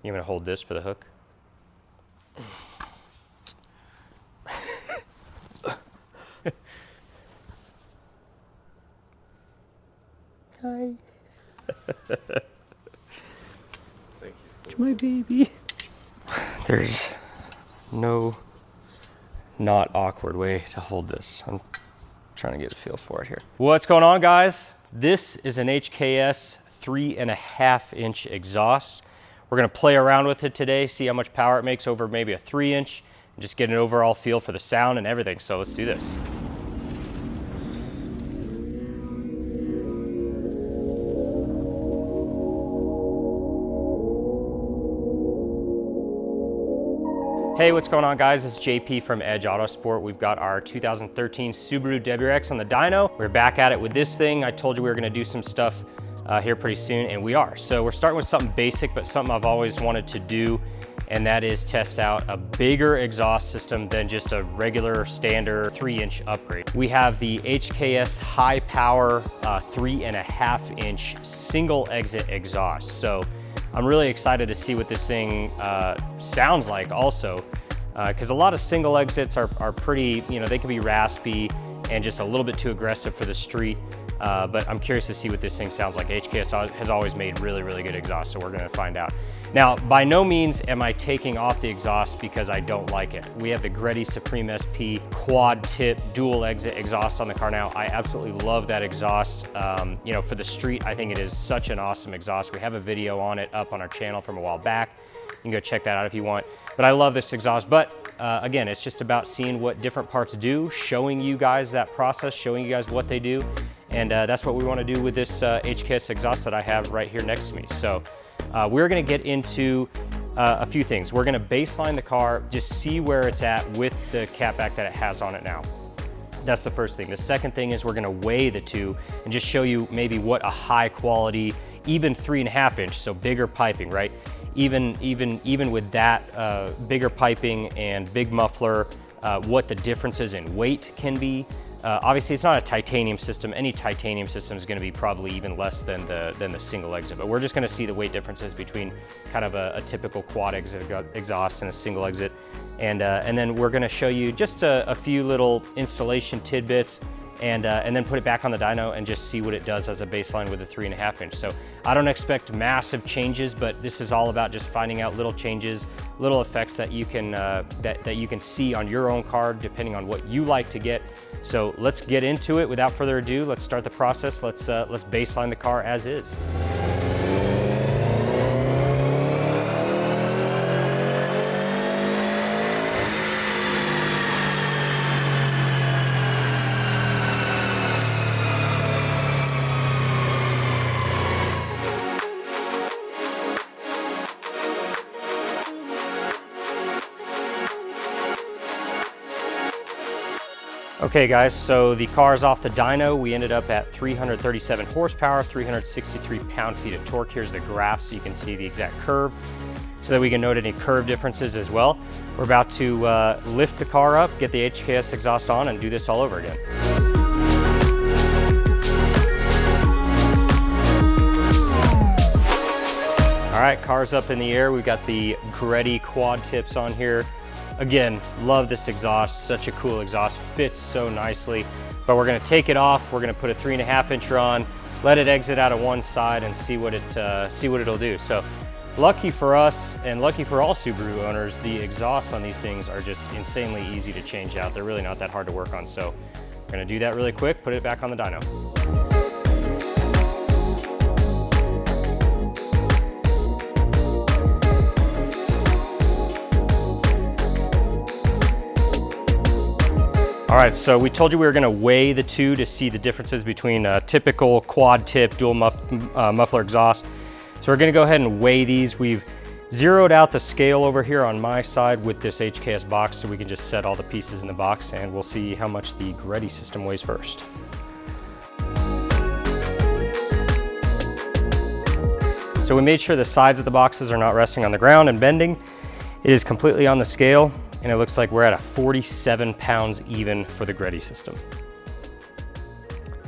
You want to hold this for the hook? Hi. Thank you. It's my baby. There's no not awkward way to hold this. I'm trying to get a feel for it here. What's going on, guys? This is an HKS 3.5-inch exhaust. We're gonna play around with it today, see how much power it makes over maybe a 3-inch, and just get an overall feel for the sound and everything. So let's do this. Hey, what's going on, guys? It's JP from Edge Autosport. We've got our 2013 Subaru WRX on the dyno. We're back at it with this thing. I told you we were gonna do some stuff here pretty soon, and we are. So we're starting with something basic, but something I've always wanted to do, and that is test out a bigger exhaust system than just a regular standard 3-inch upgrade. We have the HKS high power 3.5-inch single exit exhaust. So I'm really excited to see what this thing sounds like also, because a lot of single exits are pretty, you know, they can be raspy and just a little bit too aggressive for the street. But I'm curious to see what this thing sounds like. HKS has always made really, really good exhaust, so we're gonna find out. Now, by no means am I taking off the exhaust because I don't like it. We have the Greddy Supreme SP quad tip dual exit exhaust on the car now. I absolutely love that exhaust. You know, for the street, I think it is such an awesome exhaust. We have a video on it up on our channel from a while back. You can go check that out if you want. But I love this exhaust. But again, it's just about seeing what different parts do, showing you guys that process, showing you guys what they do. And that's what we want to do with this HKS exhaust that I have right here next to me. So we're going to get into a few things. We're going to baseline the car, just see where it's at with the catback that it has on it now. That's the first thing. The second thing is we're going to weigh the two and just show you maybe what a high quality, even 3.5-inch, so bigger piping, right? Even with that bigger piping and big muffler, what the differences in weight can be. Obviously, it's not a titanium system. Any titanium system is going to be probably even less than the single exit, but we're just going to see the weight differences between kind of a typical quad exit exhaust and a single exit. And then we're going to show you just a few little installation tidbits, and then put it back on the dyno and just see what it does as a baseline with a 3.5-inch. So I don't expect massive changes, but this is all about just finding out little changes, little effects that you can that you can see on your own car depending on what you like to get. So let's get into it. Without further ado, let's start the process. Let's baseline the car as is. Okay guys, so the car's off the dyno. We ended up at 337 horsepower, 363 pound-feet of torque. Here's the graph so you can see the exact curve so that we can note any curve differences as well. We're about to lift the car up, get the HKS exhaust on, and do this all over again. All right, car's up in the air. We've got the Greddy quad tips on here. Again, love this exhaust, such a cool exhaust, fits so nicely. But we're gonna take it off, we're gonna put a 3.5-incher on, let it exit out of one side and see what it'll do. So lucky for us and lucky for all Subaru owners, the exhausts on these things are just insanely easy to change out. They're really not that hard to work on. So we're gonna do that really quick, put it back on the dyno. All right, so we told you we were gonna weigh the two to see the differences between a typical quad tip dual muffler exhaust. So we're gonna go ahead and weigh these. We've zeroed out the scale over here on my side with this HKS box so we can just set all the pieces in the box, and we'll see how much the Greddy system weighs first. So we made sure the sides of the boxes are not resting on the ground and bending. It is completely on the scale, and it looks like we're at a 47 pounds even for the Greddy system.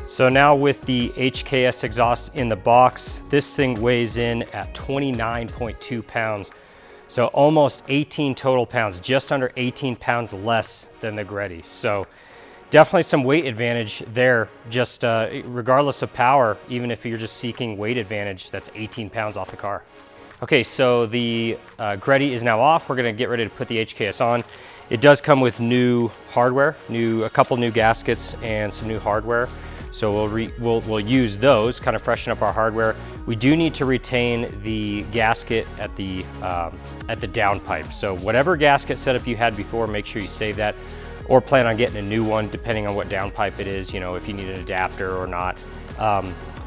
So now with the HKS exhaust in the box, this thing weighs in at 29.2 pounds. So almost 18 total pounds, just under 18 pounds less than the Greddy. So definitely some weight advantage there, just regardless of power, even if you're just seeking weight advantage, that's 18 pounds off the car. Okay, so the Greddy is now off. We're gonna get ready to put the HKS on. It does come with new hardware, a couple new gaskets and some new hardware. So we'll use those, kind of freshen up our hardware. We do need to retain the gasket at the downpipe. So whatever gasket setup you had before, make sure you save that, or plan on getting a new one depending on what downpipe it is, you know, if you need an adapter or not.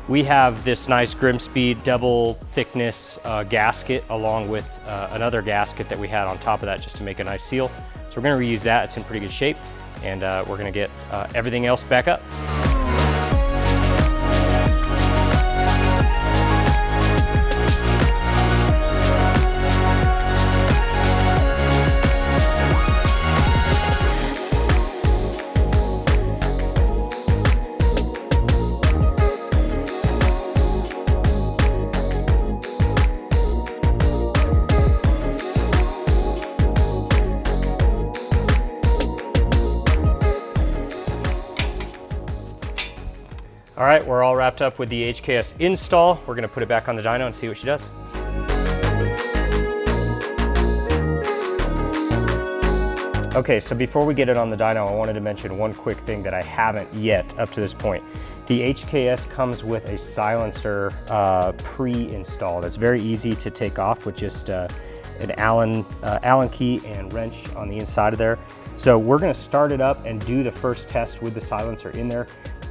We have this nice Grimspeed double thickness gasket along with another gasket that we had on top of that just to make a nice seal. So we're gonna reuse that, it's in pretty good shape, and we're gonna get everything else back up. All right, we're all wrapped up with the HKS install. We're gonna put it back on the dyno and see what she does. Okay, so before we get it on the dyno, I wanted to mention one quick thing that I haven't yet up to this point. The HKS comes with a silencer pre-installed. It's very easy to take off with just an Allen key and wrench on the inside of there. So we're gonna start it up and do the first test with the silencer in there.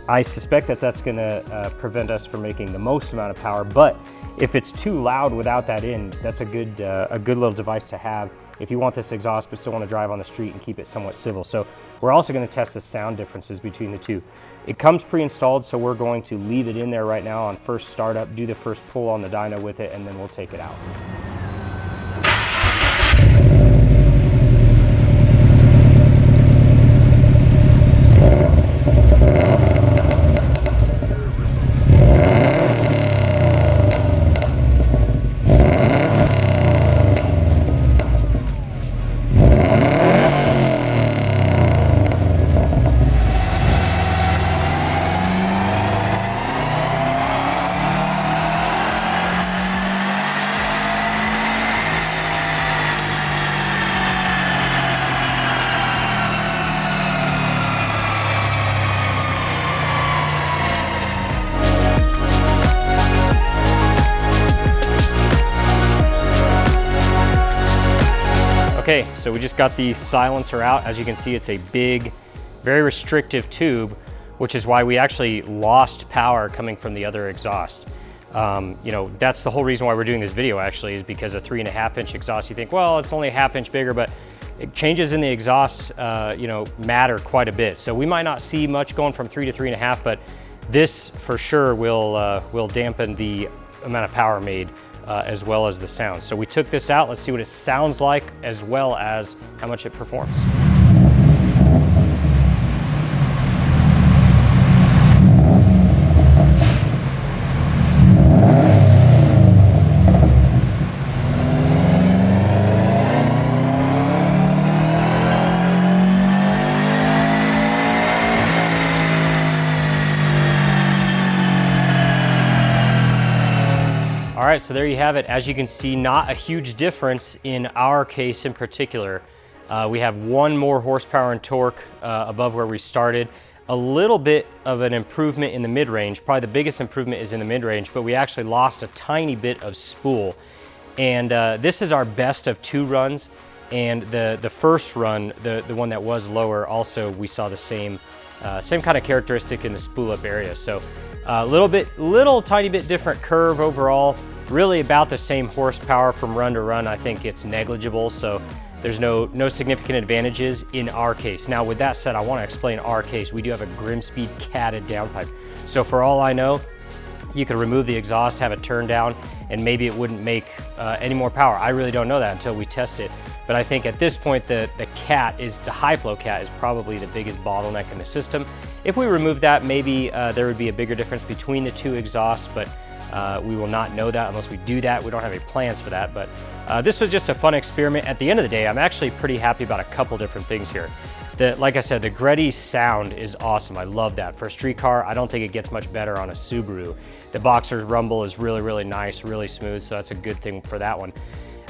I suspect that that's gonna prevent us from making the most amount of power, but if it's too loud without that in, that's a good little device to have if you want this exhaust but still want to drive on the street and keep it somewhat civil. So we're also gonna test the sound differences between the two. It comes pre-installed, so we're going to leave it in there right now on first startup, do the first pull on the dyno with it, and then we'll take it out. Okay, so we just got the silencer out. As you can see, it's a big, very restrictive tube, which is why we actually lost power coming from the other exhaust. You know, that's the whole reason why we're doing this video actually, is because a 3.5-inch exhaust, you think, well, it's only a half-inch bigger, but changes in the exhaust, you know, matter quite a bit. So we might not see much going from 3 to 3.5, but this for sure will dampen the amount of power made as well as the sound. So we took this out. Let's see what it sounds like as well as how much it performs. All right, so there you have it. As you can see, not a huge difference in our case in particular. We have 1 more horsepower and torque above where we started. A little bit of an improvement in the mid-range. Probably the biggest improvement is in the mid-range, but we actually lost a tiny bit of spool. And this is our best of 2 runs. And the first run, the one that was lower, also we saw the same kind of characteristic in the spool up area. So a little tiny bit different curve overall. Really about the same horsepower from run to run. I think it's negligible, so there's no significant advantages in our case. Now with that said, I want to explain our case. We do have a Grimspeed catted downpipe. So for all I know, you could remove the exhaust, have it turned down, and maybe it wouldn't make any more power. I really don't know that until we test it. But I think at this point, the high flow cat is probably the biggest bottleneck in the system. If we remove that, maybe there would be a bigger difference between the 2 exhausts, but We will not know that unless we do that. We don't have any plans for that, but this was just a fun experiment. At the end of the day, I'm actually pretty happy about a couple different things here. Like I said, the Greddy sound is awesome. I love that. For a street car, I don't think it gets much better on a Subaru. The Boxer's rumble is really, really nice, really smooth, so that's a good thing for that one.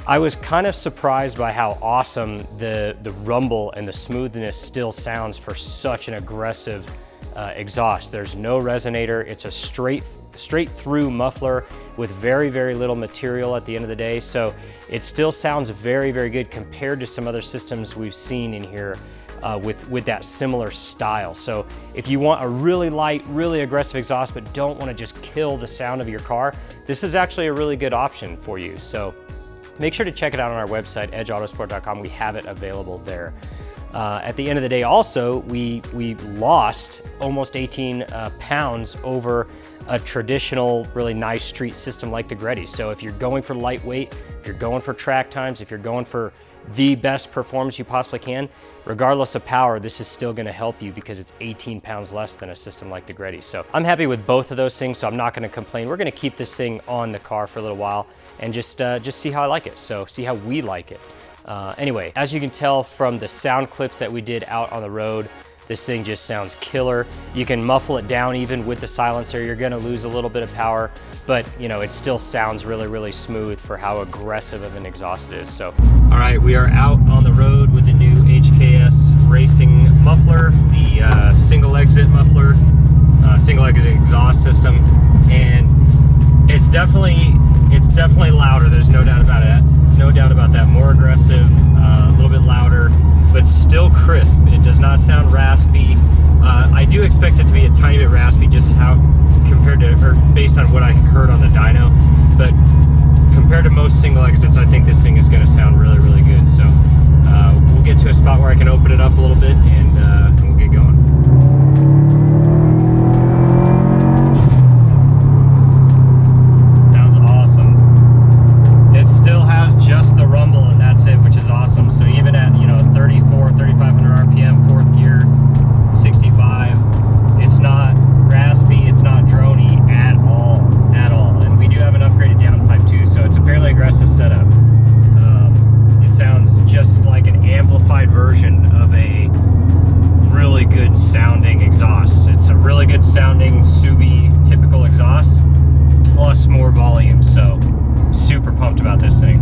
I was kind of surprised by how awesome the rumble and the smoothness still sounds for such an aggressive exhaust. There's no resonator. It's a straight through muffler with very, very little material at the end of the day. So it still sounds very, very good compared to some other systems we've seen in here with that similar style. So if you want a really light, really aggressive exhaust, but don't want to just kill the sound of your car, this is actually a really good option for you. So make sure to check it out on our website, edgeautosport.com. We have it available there. At the end of the day also, we lost almost 18 pounds over a traditional, really nice street system like the Greddy. So if you're going for lightweight, if you're going for track times, if you're going for the best performance you possibly can, regardless of power, this is still gonna help you because it's 18 pounds less than a system like the Greddy. So I'm happy with both of those things, so I'm not gonna complain. We're gonna keep this thing on the car for a little while and just see how I like it. So see how we like it. Anyway, as you can tell from the sound clips that we did out on the road, this thing just sounds killer. You can muffle it down even with the silencer. You're gonna lose a little bit of power, but you know, it still sounds really, really smooth for how aggressive of an exhaust it is. So, all right, we are out on the road with the new HKS Racing muffler, the single exit muffler, single exit exhaust system, and it's definitely louder. There's no doubt about it. No doubt about that. More aggressive, a little bit louder, but still crisp. It does not sound raspy. I do expect it to be a tiny bit raspy, just how compared to, or based on what I heard on the dyno. But compared to most single exits, I think this thing is going to sound really, really good. So we'll get to a spot where I can open it up a little bit and we'll get going. Just the rumble and that's it, which is awesome. So even at 34, 3500 RPM, fourth gear, 65, it's not raspy, it's not drony at all. And we do have an upgraded downpipe too, so it's a fairly aggressive setup. It sounds just like an amplified version of a really good sounding exhaust. It's a really good sounding Subi typical exhaust plus more volume. So super pumped about this thing.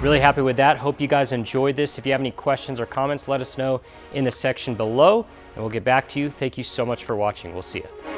Really happy with that. Hope you guys enjoyed this. If you have any questions or comments, let us know in the section below and we'll get back to you. Thank you so much for watching. We'll see you.